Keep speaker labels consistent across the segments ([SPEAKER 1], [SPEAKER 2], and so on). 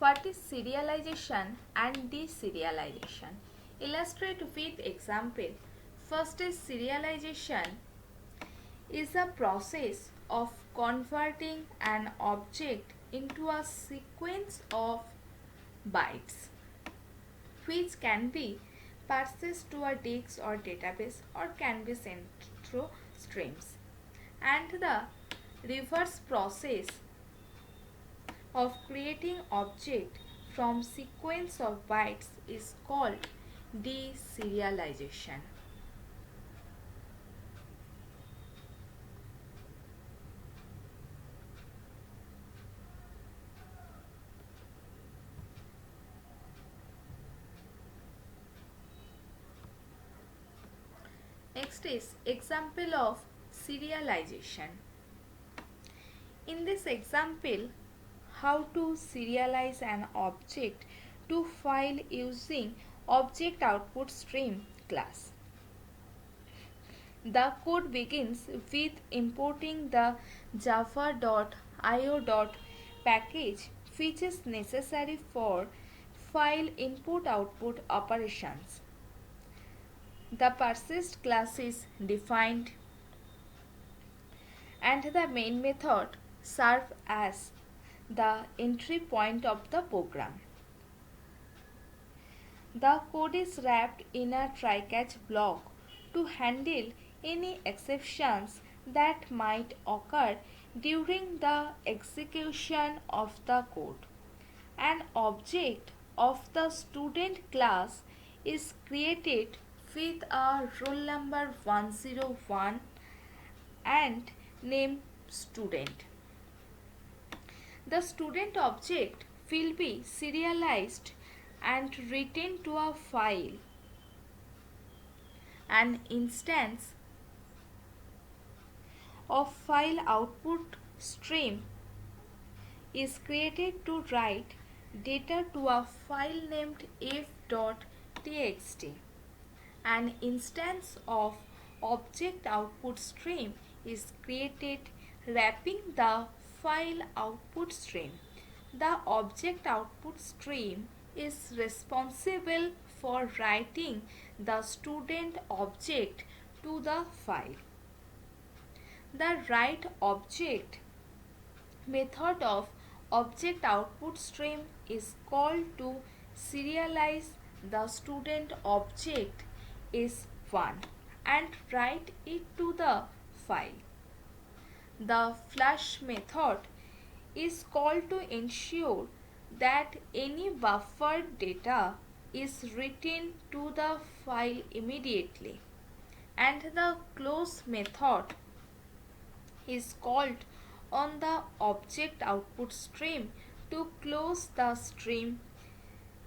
[SPEAKER 1] What is serialization and deserialization? Illustrate with example. First is serialization is a process of converting an object into a sequence of bytes which can be parsed to a disk or database or can be sent through streams. And the reverse process of creating object from sequence of bytes is called deserialization. Next is example of serialization. In this example, how to serialize an object to file using object output stream class. The code begins with importing the java.io package which is necessary for file input output operations. The persist class is defined and the main method serves as the entry point of the program. The code is wrapped in a try-catch block to handle any exceptions that might occur during the execution of the code. An object of the student class is created with a roll number 101 and name student. The student object will be serialized and written to a file. An instance of file output stream is created to write data to a file named f.txt. An instance of object output stream is created wrapping the file output stream. The object output stream is responsible for writing the student object to the file. The write object method of object output stream is called to serialize the student object is 1 and write it to the file. The flush method is called to ensure that any buffered data is written to the file immediately, and the close method is called on the object output stream to close the stream.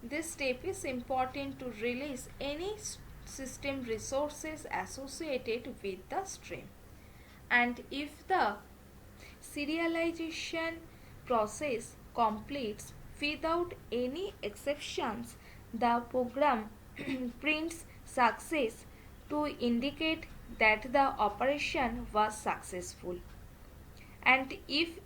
[SPEAKER 1] This step is important to release any system resources associated with the stream. And if the serialization process completes without any exceptions, the program prints success to indicate that the operation was successful. And if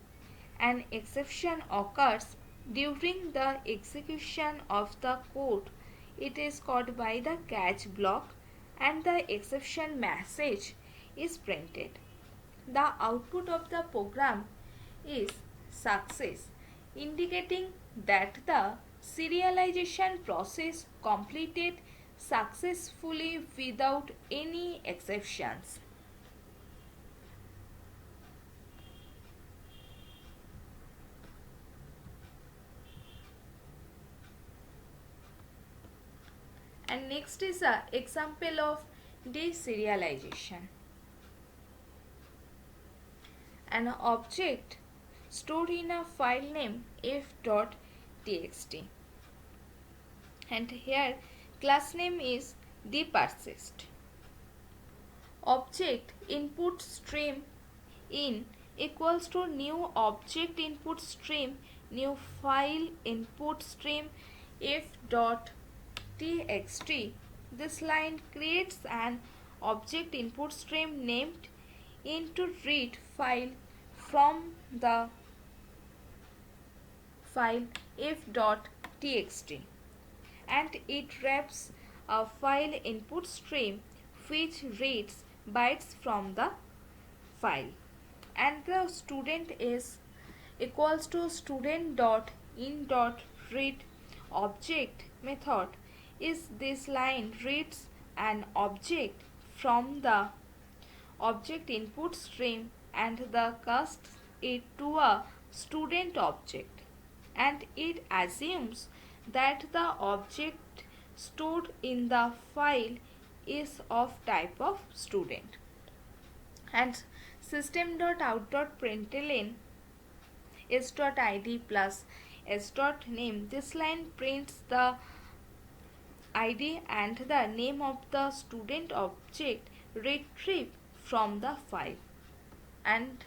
[SPEAKER 1] an exception occurs during the execution of the code, it is caught by the catch block and the exception message is printed. The output of the program is success, indicating that the serialization process completed successfully without any exceptions. And next is an example of deserialization. An object stored in a file name f.txt, and here class name is thePersist. Object input stream in equals to new object input stream new file input stream f.txt. This line creates an object input stream named in to read file from the file f.txt, and it wraps a file input stream which reads bytes from the file, and the student is equals to student.in.read object method is this line reads an object from the object input stream and the casts it to a student object, and it assumes that the object stored in the file is of type of student. And system.out.println s.id plus s.name, this line prints the id and the name of the student object retrieved from the file. And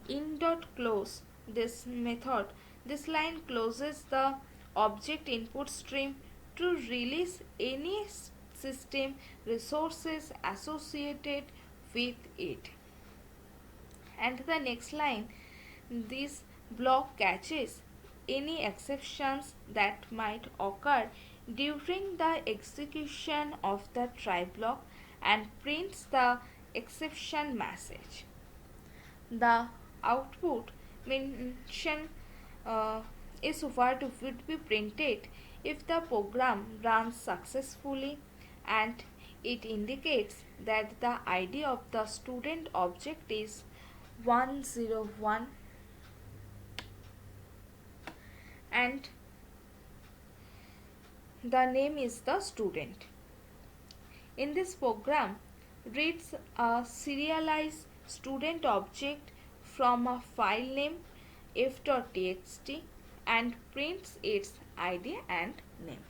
[SPEAKER 1] in.close, this method, this line closes the object input stream to release any system resources associated with it. And the next line, this block catches any exceptions that might occur during the execution of the try block and prints the exception message. The output mention is what would be printed if the program runs successfully, and it indicates that the id of the student object is 101 and the name is the student. In this program, reads a serialized student object from a file name f.txt and prints its id and name.